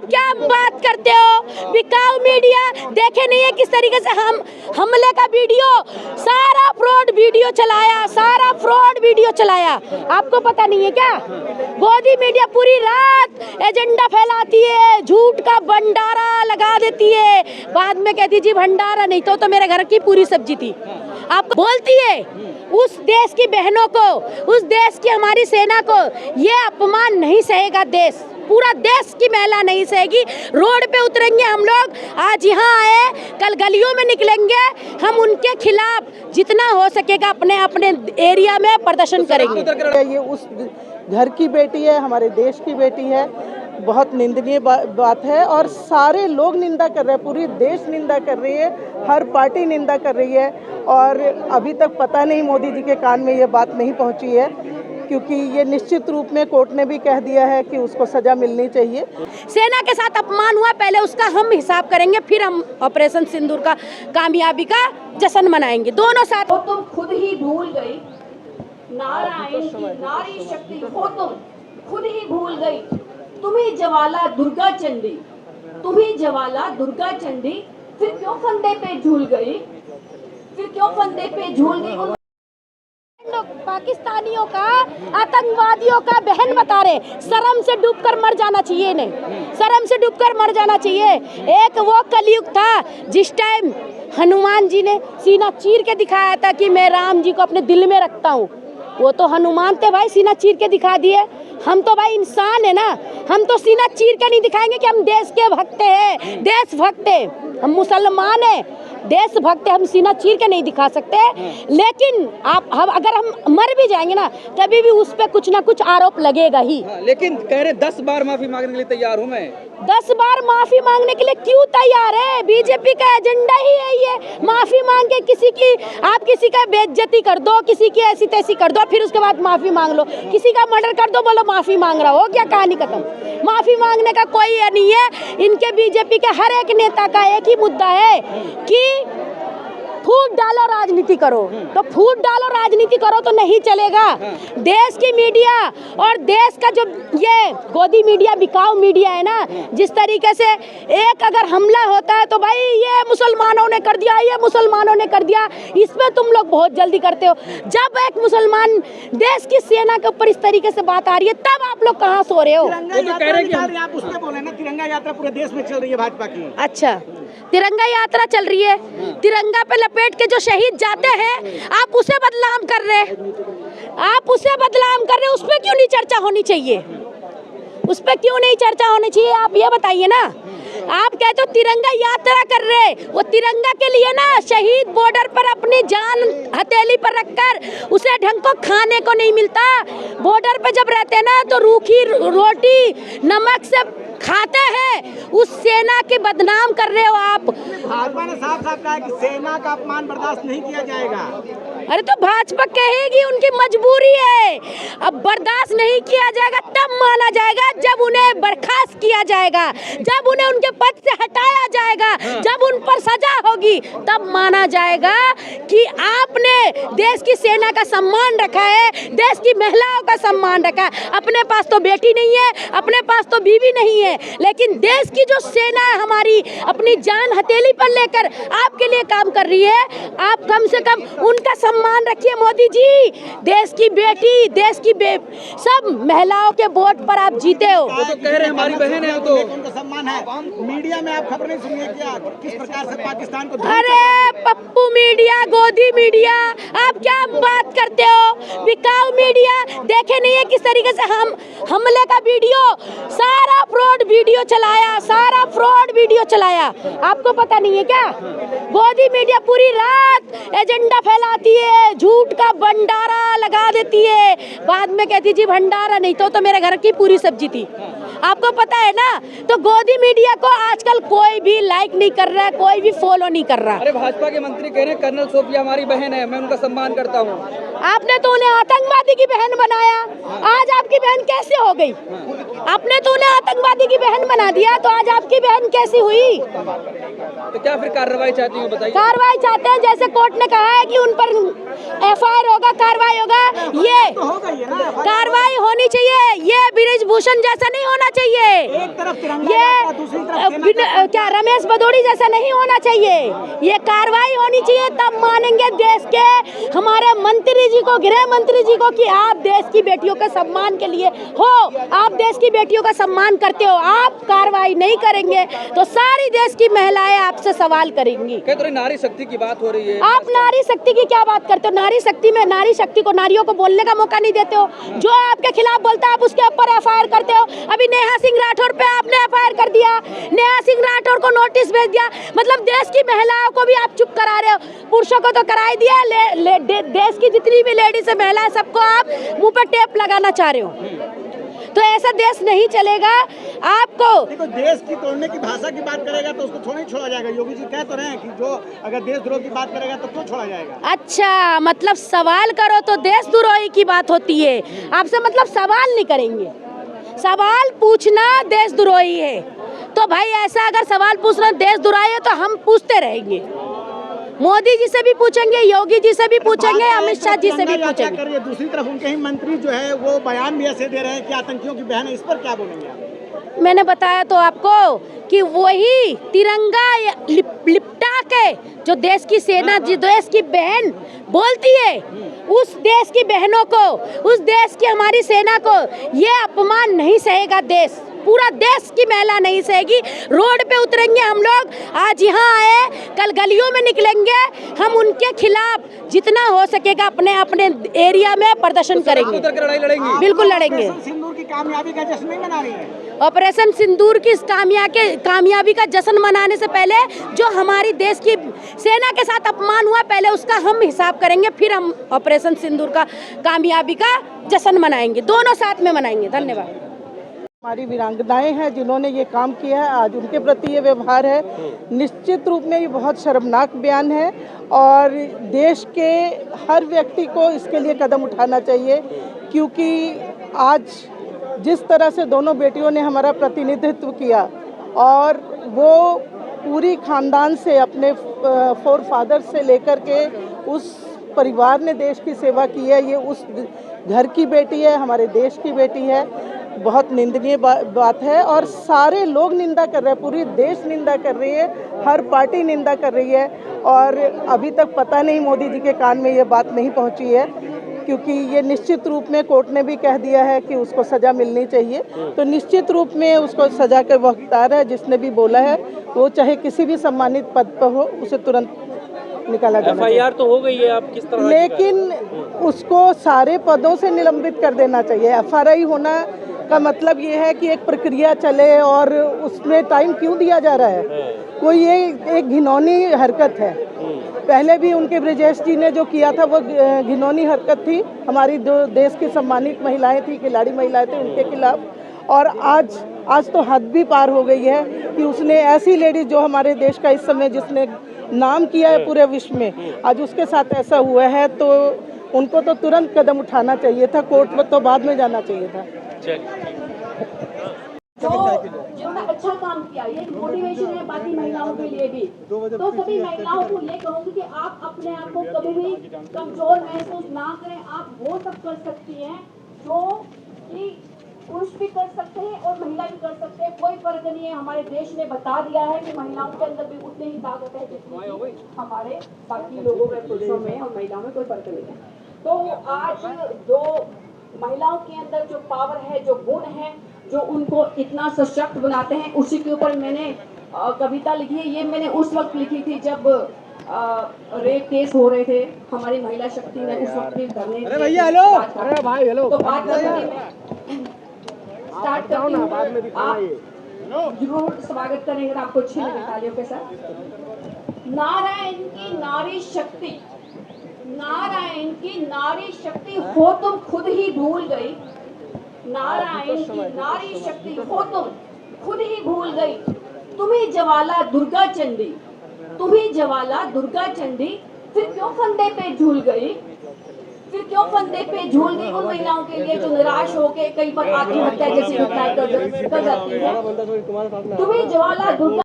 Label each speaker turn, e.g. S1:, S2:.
S1: आप क्या बात करते हो? बिकाऊ मीडिया देखे नहीं है किस तरीके से हम हमले का वीडियो, सारा फ्रॉड वीडियो चलाया, सारा फ्रॉड वीडियो चलाया। आपको पता नहीं है क्या? गोदी मीडिया पूरी रात एजेंडा फैलाती है, झूठ का भंडारा लगा देती है, बाद में कहती जी भंडारा नहीं तो मेरे घर की पूरी सब्जी थी। आप बोलती है उस देश की बहनों को, उस देश की हमारी सेना को ये अपमान नहीं सहेगा देश, पूरा देश की महिला नहीं सहेगी। रोड पे उतरेंगे हम लोग, आज यहाँ आए, कल गलियों में निकलेंगे, हम उनके खिलाफ जितना हो सकेगा अपने अपने एरिया में प्रदर्शन करेंगे।
S2: ये उस घर की बेटी है, हमारे देश की बेटी है, बहुत निंदनीय बात है और सारे लोग निंदा कर रहे हैं, पूरी देश निंदा कर रही है, हर पार्टी निंदा कर रही है और अभी तक पता नहीं मोदी जी के कान में ये बात नहीं पहुंची है, क्योंकि ये निश्चित रूप में कोर्ट ने भी कह दिया है कि उसको सजा मिलनी चाहिए।
S1: सेना के साथ अपमान हुआ, पहले उसका हम हिसाब करेंगे, फिर हम ऑपरेशन सिंदूर का कामयाबी का जश्न मनाएंगे दोनों साथ।
S3: तो तुम खुद ही भूल गई नारायण की नारी शक्ति को, तुम खुद ही भूल गई। तुम्ही ज्वाला दुर्गा चंडी, तुम्ही ज्वाला दुर्गा चंडी, फिर क्यों फंदे पे झूल गई, फिर क्यों फंदे पे झूल गई।
S1: पाकिस्तानियों का, आतंकवादियों का बहन बता रहे, शर्म से डूबकर मर जाना चाहिए इन्हें, शर्म से डूबकर मर जाना चाहिए। एक वो कलयुग था जिस टाइम हनुमान जी ने सीना चीर के दिखाया था कि मैं राम जी को अपने दिल में रखता हूँ, वो तो हनुमान थे भाई, सीना चीर के दिखा दिए। हम तो भाई इंसान है ना, हम तो सीना चीर के नहीं दिखाएंगे कि हम देश के भक्त हैं, देशभक्त हैं, हम मुसलमान हैं, देशभक्त हम सीना चीर के नहीं दिखा सकते। लेकिन हम अगर हम मर भी जाएंगे ना, तभी भी उस पे कुछ ना कुछ आरोप लगेगा ही।
S4: लेकिन कह रहे 10 बार माफी मांगने के लिए तैयार हूँ मैं।
S1: 10 बार माफी मांगने के लिए क्यों तैयार है? बीजेपी का एजेंडा ही है ये, माफी मांग के किसी की, आप किसी का बेइज्जती कर दो, किसी की ऐसी तैसी कर दो, फिर उसके बाद माफी मांग लो, किसी का मर्डर कर दो, बोलो माफी मांग रहा हो, क्या कहानी खत्म। माफी मांगने का कोई ये नहीं है। इनके बीजेपी के हर एक नेता का एक ही मुद्दा है कि फूट डालो राजनीति करो, तो फूट डालो राजनीति करो तो नहीं चलेगा। देश की मीडिया और देश का जो ये गोदी मीडिया, बिकाऊ मीडिया है ना, जिस तरीके से एक अगर हमला होता है तो भाई ये मुसलमानों ने कर दिया, ये मुसलमानों ने कर दिया, इसमें तुम लोग बहुत जल्दी करते हो। जब एक मुसलमान देश की सेना के ऊपर इस तरीके से बात आ रही है, तब आप लोग कहाँ सो रहे हो?
S2: आप उसमें बोले ना, तिरंगा यात्रा पूरे देश में चल रही है भाजपा की।
S1: अच्छा, तिरंगा यात्रा चल रही है, तिरंगा पे लपेट के जो शहीद जाते हैं, आप उसे बदनाम कर रहे, आप उसे बदनाम कर रहे, उस पे क्यों नहीं चर्चा होनी चाहिए? उस पे क्यों नहीं चर्चा होनी चाहिए? आप ये बताइए ना। आप कहते हो तिरंगा यात्रा कर रहे, वो तिरंगा के लिए ना शहीद बॉर्डर पर अपनी जान हथेली पर रखकर उसे ढंग को खाने को नहीं मिलता। बॉर्डर पे जब रहते हैं ना तो रूखी रोटी नमक से खाते हैं, उस सेना के बदनाम कर रहे हो आप।
S2: भाजपा ने साफ साफ कहा कि सेना का अपमान बर्दाश्त नहीं किया जाएगा।
S1: अरे तो भाजपा कहेगी, उनकी मजबूरी है। अब बर्दाश्त नहीं किया जाएगा तब माना जाएगा जब उन्हें बर्खास्त किया जाएगा, जब उन्हें उनके पद से हटाया जाएगा, जब उन पर सजा होगी तब माना जाएगा कि आपने देश की सेना का सम्मान रखा है, देश की महिलाओं का सम्मान रखा है। अपने पास तो बेटी नहीं है, अपने पास तो बीवी नहीं है, लेकिन देश की जो सेना है हमारी, अपनी जान हथेली पर लेकर आपके लिए काम कर रही है। आप कम से कम उनका सम्मान रखिए मोदी जी। देश की बेटी, देश की सब महिलाओं के वोट पर आप जीते हो।
S4: वो तो कह रहे हमारी बहन है, तो
S2: उनका सम्मान है। मीडिया में आप खबर नहीं सुनिए क्या, किस प्रकार से पाकिस्तान को।
S1: अरे पप्पू मीडिया, गोदी मीडिया, आप क्या बात करते हो? बिकाऊ मीडिया देखे नहीं है किस तरीके से हम हमले का वीडियो, सारा फ्रॉड वीडियो चलाया, सारा फ्रॉड वीडियो चलाया। आपको पता नहीं है क्या? गोदी मीडिया पूरी रात एजेंडा फैलाती है, झूठ का भंडारा लगा देती है, बाद में कहती जी भंडारा नहीं तो मेरे घर की पूरी सब्जी थी। आपको पता है ना? तो गोदी मीडिया को आजकल कोई भी लाइक नहीं कर रहा है, कोई भी फॉलो नहीं कर रहा।
S4: अरे भाजपा के मंत्री कह रहे हैं कर्नल सोफिया हमारी बहन है, मैं उनका सम्मान करता हूँ।
S1: आपने तो उन्हें आतंकवादी की बहन बनाया, आज आपकी बहन कैसे हो गई? आपने तो उन्हें आतंकवादी की बहन बना दिया तो आज आपकी बहन कैसी हुई?
S4: तो क्या फिर कार्रवाई चाहती हूँ बताइए।
S1: कार्रवाई चाहते हैं, जैसे कोर्ट ने कहा है कि उन पर FIR होगा, कार्रवाई होगा, ये कार्रवाई होनी चाहिए। ये बृजभूषण जैसा नहीं होना चाहिए,
S5: एक तरफ तिरंगा
S1: ये
S5: लहराता, दूसरी तरफ
S1: क्या रमेश भदौड़ी जैसा नहीं होना चाहिए। ये कार्रवाई होनी चाहिए, तब मानेंगे देश के हमारे मंत्री जी को, गृह मंत्री जी को, कि आप देश की बेटियों के सम्मान के लिए हो, आप देश की बेटियों का सम्मान करते हो। आप कार्रवाई नहीं करेंगे तो सारी देश की महिलाएं आपसे सवाल करेंगी।
S4: क्या तो नारी शक्ति की बात हो रही है,
S1: आप नारी शक्ति की क्या बात करते हो? नारी शक्ति में नारी शक्ति को, नारियों को बोलने का मौका नहीं देते हो। जो आपके खिलाफ बोलता है आप उसके ऊपर FIR करते हो। अभी नेहा सिंह राठौर पे आपने FIR कर दिया, नेहा सिंह राठौर को नोटिस भेज दिया। मतलब देश की महिलाओं को भी आप चुप करा रहे हो, पुरुषों को तो करा ही दिया, देश की जितनी भी लेडीज है, महिला, सबको आप मुंह पर टेप लगाना चाह रहे हो। तो ऐसा देश नहीं चलेगा। आपको
S5: देखो, देश की तोड़ने की भाषा की बात करेगा तो उसको थोड़ा ही छोड़ा जाएगा। योगी जी कह तो रहे हैं कि जो अगर देशद्रोह की बात करेगा तो क्यों छोड़ा जाएगा।
S1: अच्छा, मतलब सवाल करो तो देशद्रोही की बात होती है, आपसे मतलब सवाल नहीं करेंगे। सवाल पूछना देशद्रोही है, तो भाई ऐसा अगर सवाल पूछना देशद्रोही है तो हम पूछते रहेंगे। मोदी जी से भी पूछेंगे, योगी जी से भी पूछेंगे, अमित शाह जी से भी पूछेंगे।
S5: दूसरी तरफ उनके ही मंत्री जो है वो बयान भी ऐसे दे रहे हैं कि आतंकियों की बहन है, इस पर क्या बोलेंगे आप?
S1: मैंने बताया तो आपको कि वही तिरंगा लिपटा के जो देश की सेना, जो देश की बहन बोलती है, उस देश की बहनों को, उस देश की हमारी सेना को ये अपमान नहीं सहेगा देश। पूरा देश की महिला नहीं सहेगी। रोड पे उतरेंगे हम लोग, आज यहाँ आए, कल गलियों में निकलेंगे। हम उनके खिलाफ जितना हो सकेगा अपने अपने एरिया में प्रदर्शन करेंगे,
S4: लड़ाई लड़ेंगे,
S1: बिल्कुल लड़ेंगे।
S5: सिंदूर की कामयाबी का जश्न नहीं मना रही है।
S1: ऑपरेशन सिंदूर की कामयाबी का जश्न मनाने से पहले जो हमारी देश की सेना के साथ अपमान हुआ, पहले उसका हम हिसाब करेंगे, फिर हम ऑपरेशन सिंदूर का कामयाबी का जश्न मनाएंगे। दोनों साथ में मनाएंगे। धन्यवाद।
S2: हमारी वीरांगनाएं हैं जिन्होंने ये काम किया है, आज उनके प्रति ये व्यवहार है। निश्चित रूप में ये बहुत शर्मनाक बयान है और देश के हर व्यक्ति को इसके लिए कदम उठाना चाहिए, क्योंकि आज जिस तरह से दोनों बेटियों ने हमारा प्रतिनिधित्व किया और वो पूरी खानदान से, अपने फोर फादर से लेकर के उस परिवार ने देश की सेवा की है, ये उस घर की बेटी है, हमारे देश की बेटी है। बहुत निंदनीय बात है और सारे लोग निंदा कर रहे हैं, पूरी देश निंदा कर रही है, हर पार्टी निंदा कर रही है। और अभी तक पता नहीं मोदी जी के कान में ये बात नहीं पहुंची है, क्योंकि ये निश्चित रूप में कोर्ट ने भी कह दिया है कि उसको सज़ा मिलनी चाहिए। तो निश्चित रूप में उसको सज़ा का हकदार है। जिसने भी बोला है वो चाहे किसी भी सम्मानित पद पर हो, उसे तुरंत निकाला जाना चाहिए।
S6: FIR तो हो गई है, आप किस तरह?
S2: लेकिन उसको सारे पदों से निलंबित कर देना चाहिए। FIR होना का मतलब ये है कि एक प्रक्रिया चले और उसमें टाइम क्यों दिया जा रहा है? कोई ये एक घिनौनी हरकत है। पहले भी उनके ब्रजेश जी ने जो किया था वो घिनौनी हरकत थी। हमारी जो देश की सम्मानित महिलाएं थी, खिलाड़ी महिलाएं थी, उनके खिलाफ। और आज तो हद भी पार हो गई है कि उसने ऐसी लेडीज जो हमारे देश का इस समय जिसने नाम किया है पूरे विश्व में, आज उसके साथ ऐसा हुआ है, तो उनको तो तुरंत कदम उठाना चाहिए था। कोर्ट में तो बाद में जाना चाहिए था।
S3: तो जितना अच्छा काम किया, ये मोटिवेशन है बाकी महिलाओं के लिए भी। तो सभी महिलाओं को ये कहूँगी कि आप अपने आप को कभी भी कमजोर महसूस ना करें। आप वो सब कर सकती हैं जो कि पुरुष भी कर सकते हैं और महिला भी कर सकते हैं। कोई फर्क नहीं है। हमारे देश ने बता दिया है कि महिलाओं के अंदर भी उतनी ही ताकत है जितनी हमारे बाकी लोगों में, पुरुषों में और महिलाओं में कोई फर्क नहीं है। तो आज जो महिलाओं के अंदर जो पावर है, जो गुण है, जो उनको इतना सशक्त बनाते हैं, उसी के ऊपर मैंने कविता लिखी है। ये मैंने उस वक्त लिखी थी जब रेप केस हो रहे थे। हमारी महिला शक्ति ने उस वक्त भी धरने,
S5: अरे भैया हेलो, अरे भाई हेलो,
S3: तो बात स्टार्ट करती हूँ। आप जरूर स्वागत करेंगे, आपको अच्छी लगे तालियों के साथ। नारायण की नारी शक्ति, नारायण की नारी शक्ति हो तुम खुद ही भूल गई। नारायण की नारी शक्ति हो तुम खुद ही भूल गई। तुम्ही ज्वाला दुर्गा चंडी, तुम्ही ज्वाला दुर्गा चंडी, फिर क्यों फंदे पे झूल गई? फिर क्यों फंदे पे झूल गई उन महिलाओं के लिए जो निराश होकर कई बार आत्महत्या जैसी घटनाएं कर जाती है। तुम्हें ज्वाला दुर्गा